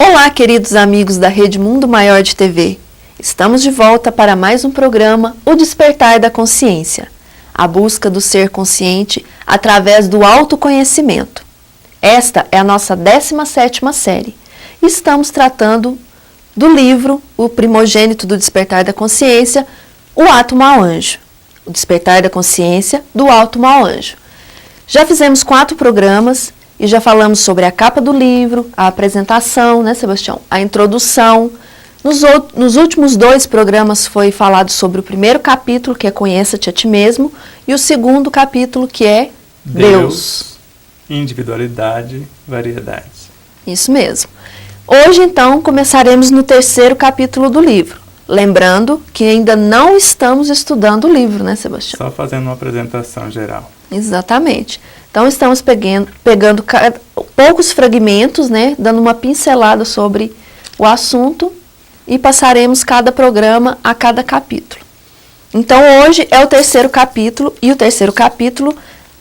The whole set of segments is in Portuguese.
Olá, queridos amigos da Rede Mundo Maior de TV. Estamos de volta para mais um programa, O Despertar da Consciência, a busca do ser consciente através do autoconhecimento. Esta é a nossa 17ª série. Estamos tratando do livro, o primogênito do Despertar da Consciência, O Átomo ao Anjo. O Despertar da Consciência do Átomo ao Anjo. Já fizemos 4 programas e já falamos sobre a capa do livro, a apresentação, né, Sebastião? A introdução. Nos últimos 2 programas foi falado sobre o primeiro capítulo, que é Conheça-te a ti mesmo, e o segundo capítulo, que é Deus. Individualidade, variedade. Isso mesmo. Hoje, então, começaremos no 3º capítulo do livro. Lembrando que ainda não estamos estudando o livro, né, Sebastião? Só fazendo uma apresentação geral. Exatamente. Então, estamos pegando poucos fragmentos, né, dando uma pincelada sobre o assunto e passaremos cada programa a cada capítulo. Então, hoje é o 3º capítulo e o 3º capítulo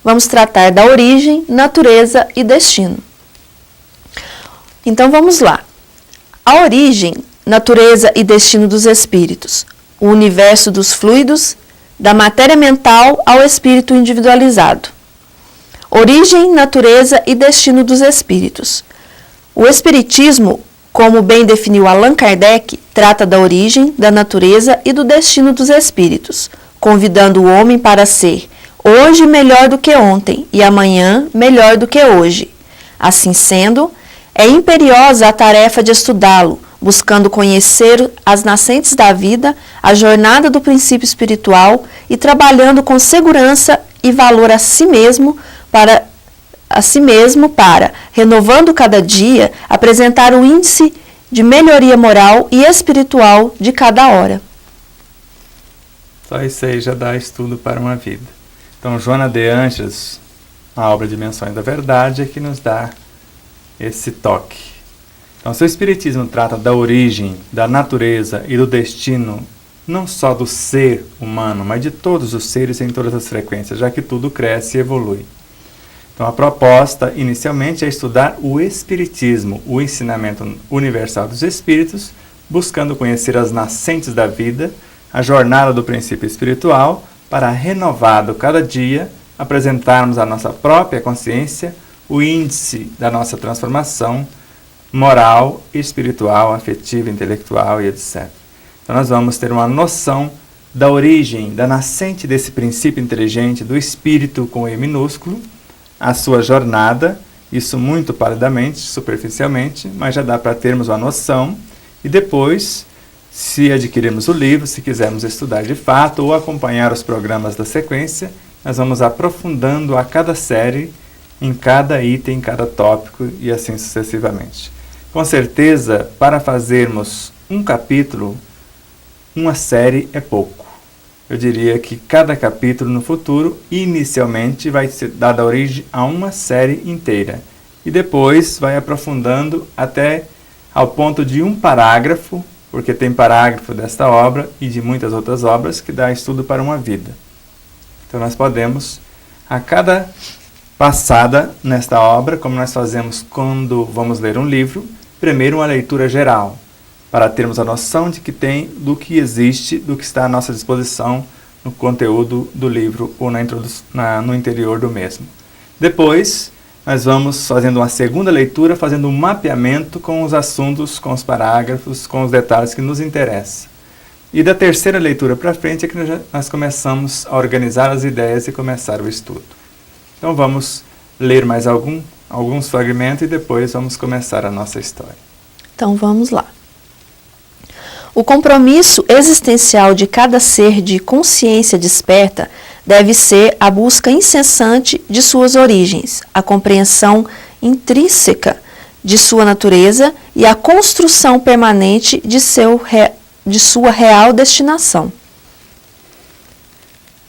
vamos tratar da origem, natureza e destino. Então, vamos lá. A origem, natureza e destino dos espíritos, o universo dos fluidos, da matéria mental ao espírito individualizado. Origem, natureza e destino dos espíritos. O espiritismo, como bem definiu Allan Kardec, trata da origem, da natureza e do destino dos espíritos, convidando o homem para ser hoje melhor do que ontem e amanhã melhor do que hoje. Assim sendo, é imperiosa a tarefa de estudá-lo, buscando conhecer as nascentes da vida, a jornada do princípio espiritual e trabalhando com segurança e valor a si mesmo para, renovando cada dia, apresentar o índice de melhoria moral e espiritual de cada hora. Só isso aí já dá estudo para uma vida. Então, Joana de Ângeles, a obra Dimensões da Verdade, é que nos dá esse toque. Então, se o Espiritismo trata da origem, da natureza e do destino, não só do ser humano, mas de todos os seres em todas as frequências, já que tudo cresce e evolui. Então, a proposta, inicialmente, é estudar o Espiritismo, o ensinamento universal dos Espíritos, buscando conhecer as nascentes da vida, a jornada do princípio espiritual, para, renovado cada dia, apresentarmos à nossa própria consciência o índice da nossa transformação moral, espiritual, afetiva, intelectual e etc. Então nós vamos ter uma noção da origem, da nascente desse princípio inteligente, do espírito com E minúsculo, a sua jornada, isso muito palidamente, superficialmente, mas já dá para termos uma noção, e depois, se adquirirmos o livro, se quisermos estudar de fato ou acompanhar os programas da sequência, nós vamos aprofundando a cada série, em cada item, em cada tópico e assim sucessivamente. Com certeza, para fazermos um capítulo, uma série é pouco. Eu diria que cada capítulo no futuro, inicialmente, vai ser dada origem a uma série inteira. E depois vai aprofundando até ao ponto de um parágrafo, porque tem parágrafo desta obra e de muitas outras obras que dá estudo para uma vida. Então nós podemos, a cada passada nesta obra, como nós fazemos quando vamos ler um livro, primeiro uma leitura geral, para termos a noção de que do que existe, do que está à nossa disposição no conteúdo do livro ou no interior do mesmo. Depois, nós vamos fazendo uma segunda leitura, fazendo um mapeamento com os assuntos, com os parágrafos, com os detalhes que nos interessam. E da terceira leitura para frente é que nós começamos a organizar as ideias e começar o estudo. Então vamos ler mais alguns fragmentos e depois vamos começar a nossa história. Então vamos lá. O compromisso existencial de cada ser de consciência desperta deve ser a busca incessante de suas origens, a compreensão intrínseca de sua natureza e a construção permanente de sua real destinação.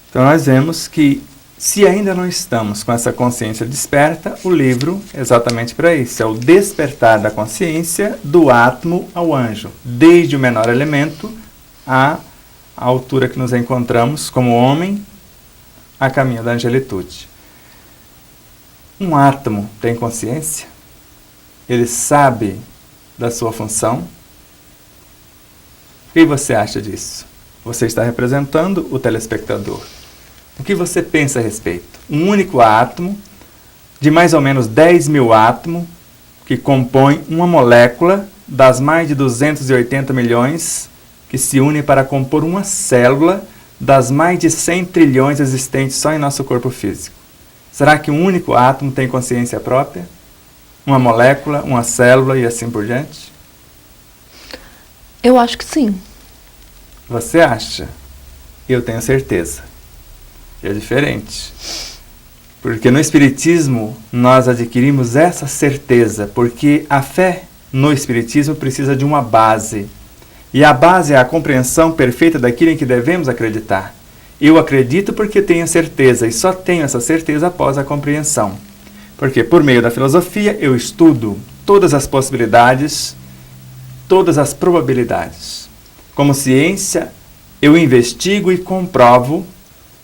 Então nós vemos que, se ainda não estamos com essa consciência desperta, o livro é exatamente para isso. É o despertar da consciência do átomo ao anjo, desde o menor elemento à altura que nos encontramos como homem, a caminho da angelitude. Um átomo tem consciência? Ele sabe da sua função? O que você acha disso? Você está representando o telespectador. O que você pensa a respeito? Um único átomo, de mais ou menos 10 mil átomos, que compõe uma molécula das mais de 280 milhões que se unem para compor uma célula das mais de 100 trilhões existentes só em nosso corpo físico. Será que um único átomo tem consciência própria? Uma molécula, uma célula e assim por diante? Eu acho que sim. Você acha? Eu tenho certeza. É diferente. Porque no Espiritismo nós adquirimos essa certeza, porque a fé no Espiritismo precisa de uma base. E a base é a compreensão perfeita daquilo em que devemos acreditar. Eu acredito porque tenho certeza, e só tenho essa certeza após a compreensão. Porque por meio da filosofia eu estudo todas as possibilidades, todas as probabilidades. Como ciência, eu investigo e comprovo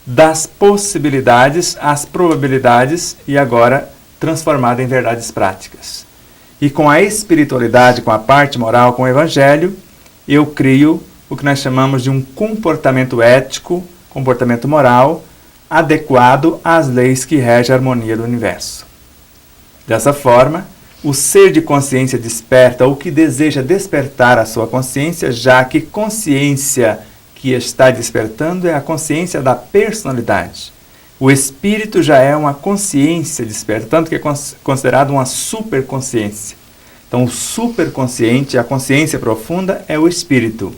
das possibilidades às probabilidades e agora transformada em verdades práticas. E com a espiritualidade, com a parte moral, com o Evangelho, eu crio o que nós chamamos de um comportamento ético, comportamento moral, adequado às leis que regem a harmonia do universo. Dessa forma, o ser de consciência desperta ou que deseja despertar a sua consciência, já que consciência que está despertando é a consciência da personalidade. O espírito já é uma consciência desperta, tanto que é considerado uma superconsciência. Então, o superconsciente, a consciência profunda, é o espírito.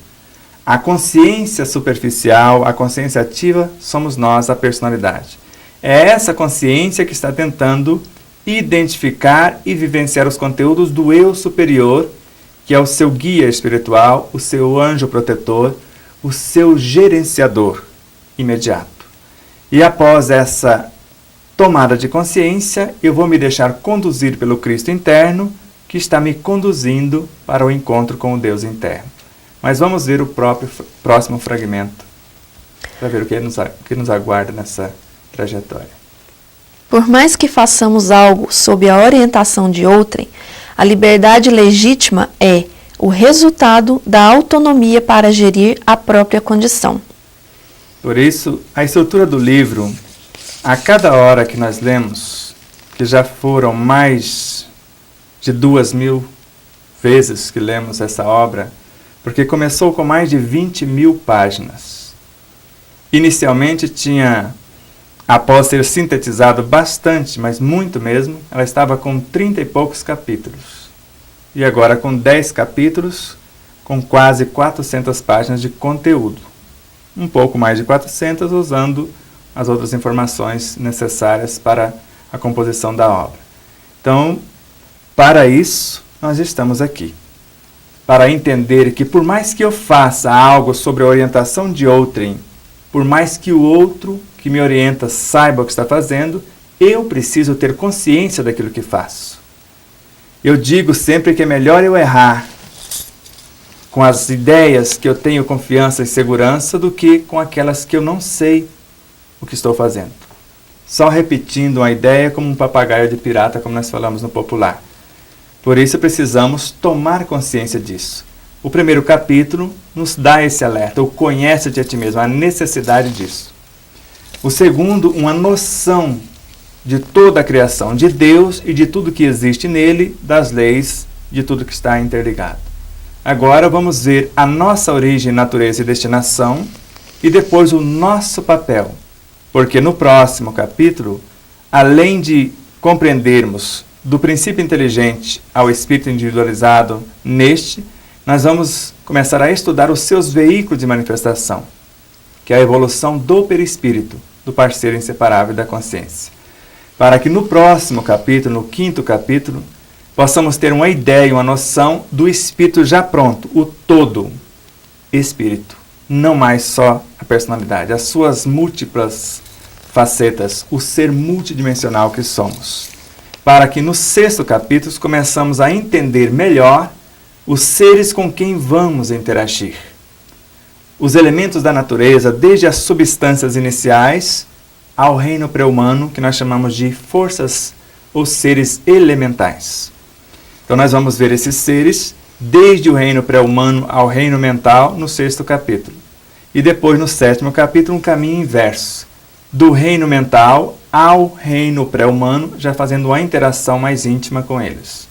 A consciência superficial, a consciência ativa, somos nós, a personalidade. É essa consciência que está tentando identificar e vivenciar os conteúdos do eu superior, que é o seu guia espiritual, o seu anjo protetor, o seu gerenciador imediato. E após essa tomada de consciência, eu vou me deixar conduzir pelo Cristo interno, que está me conduzindo para o encontro com o Deus interno. Mas vamos ver o próximo fragmento, para ver o que nos aguarda nessa trajetória. Por mais que façamos algo sob a orientação de outrem, a liberdade legítima é o resultado da autonomia para gerir a própria condição. Por isso, a estrutura do livro, a cada hora que nós lemos, que já foram mais de 2.000 vezes que lemos essa obra, porque começou com mais de 20.000 páginas. Inicialmente tinha, após ter sintetizado bastante, mas muito mesmo, ela estava com 30 e poucos capítulos. E agora com 10 capítulos, com quase 400 páginas de conteúdo. Um pouco mais de 400, usando as outras informações necessárias para a composição da obra. Então, para isso, nós estamos aqui. Para entender que por mais que eu faça algo sobre a orientação de outrem, por mais que o outro que me orienta saiba o que está fazendo, eu preciso ter consciência daquilo que faço. Eu digo sempre que é melhor eu errar com as ideias que eu tenho confiança e segurança do que com aquelas que eu não sei o que estou fazendo. Só repetindo uma ideia como um papagaio de pirata, como nós falamos no popular. Por isso precisamos tomar consciência disso. O primeiro capítulo nos dá esse alerta, o conhece-te a ti mesmo, a necessidade disso. O segundo, uma noção de toda a criação, de Deus e de tudo que existe nele, das leis, de tudo que está interligado. Agora vamos ver a nossa origem, natureza e destinação e depois o nosso papel. Porque no próximo capítulo, além de compreendermos do princípio inteligente ao espírito individualizado neste, nós vamos começar a estudar os seus veículos de manifestação, que é a evolução do perispírito, do parceiro inseparável da consciência. Para que no próximo capítulo, no 5º capítulo, possamos ter uma ideia, uma noção do espírito já pronto, o todo espírito, não mais só a personalidade, as suas múltiplas facetas, o ser multidimensional que somos. Para que no 6º capítulo começamos a entender melhor os seres com quem vamos interagir. Os elementos da natureza, desde as substâncias iniciais ao reino pré-humano, que nós chamamos de forças ou seres elementais. Então nós vamos ver esses seres desde o reino pré-humano ao reino mental, no 6º capítulo. E depois, no 7º capítulo, um caminho inverso, do reino mental ao reino pré-humano, já fazendo uma interação mais íntima com eles.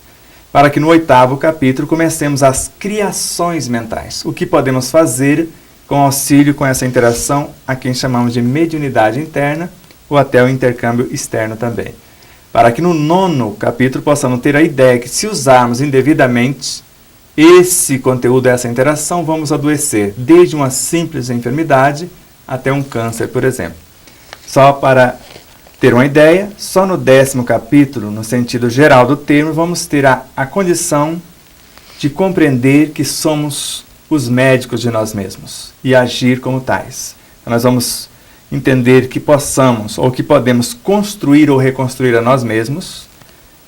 Para que no 8º capítulo comecemos as criações mentais. O que podemos fazer com auxílio com essa interação, a quem chamamos de mediunidade interna, ou até o intercâmbio externo também. Para que no 9º capítulo possamos ter a ideia que, se usarmos indevidamente esse conteúdo, essa interação, vamos adoecer, desde uma simples enfermidade até um câncer, por exemplo. Só para ter uma ideia, só no 10º capítulo, no sentido geral do termo, vamos ter a condição de compreender que somos os médicos de nós mesmos e agir como tais. Então, nós vamos entender que possamos ou que podemos construir ou reconstruir a nós mesmos,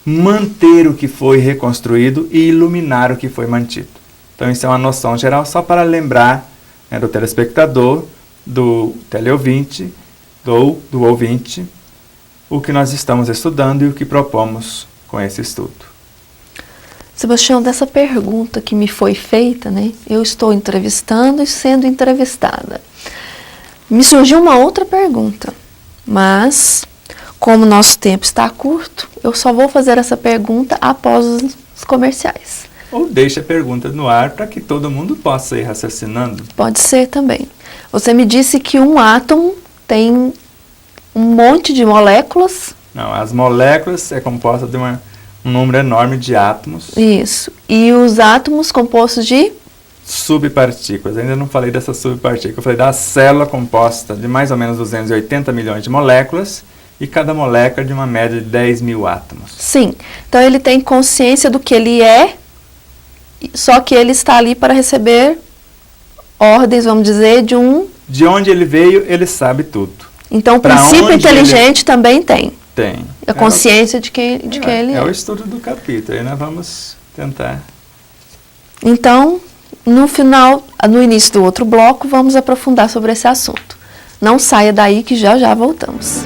manter o que foi reconstruído e iluminar o que foi mantido. Então, isso é uma noção geral só para lembrar, né, do telespectador, do teleouvinte, do ouvinte, o que nós estamos estudando e o que propomos com esse estudo. Sebastião, dessa pergunta que me foi feita, né? Eu estou entrevistando e sendo entrevistada. Me surgiu uma outra pergunta, mas como nosso tempo está curto, eu só vou fazer essa pergunta após os comerciais. Ou deixa a pergunta no ar para que todo mundo possa ir raciocinando. Pode ser também. Você me disse que um átomo tem um monte de moléculas. Não, as moléculas é composta de um número enorme de átomos. Isso. E os átomos compostos de? Subpartículas. Ainda não falei dessa subpartícula. Eu falei da célula composta de mais ou menos 280 milhões de moléculas e cada molécula de uma média de 10 mil átomos. Sim. Então ele tem consciência do que ele é, só que ele está ali para receber ordens, vamos dizer, de um... De onde ele veio, ele sabe tudo. Então o princípio inteligente também tem. Tem. A consciência de quem ele é. É o estudo do capítulo. Aí nós vamos tentar. Então, no início do outro bloco, vamos aprofundar sobre esse assunto. Não saia daí que já voltamos.